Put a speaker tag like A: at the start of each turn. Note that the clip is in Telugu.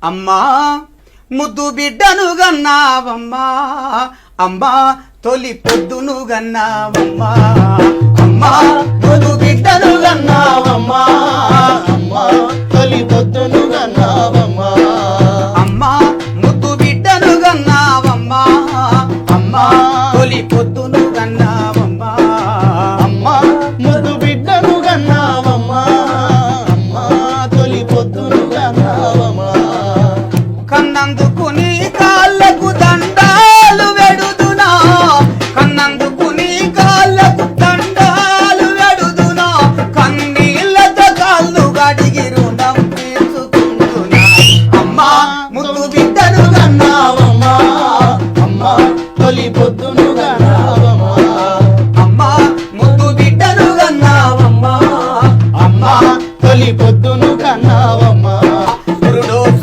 A: అమ్మా ముద్దు బిడ్డను గన్నావమ్మా అమ్మా తొలి పొద్దును గన్నావమ్మా అమ్మా ముద్దు బిడ్డను గన్నావమ్మా
B: అమ్మా తొలి పొద్దును గన్నావమ్మా
A: అమ్మా ముద్దు బిడ్డను గన్నావమ్మా అమ్మా తొలి పొద్దు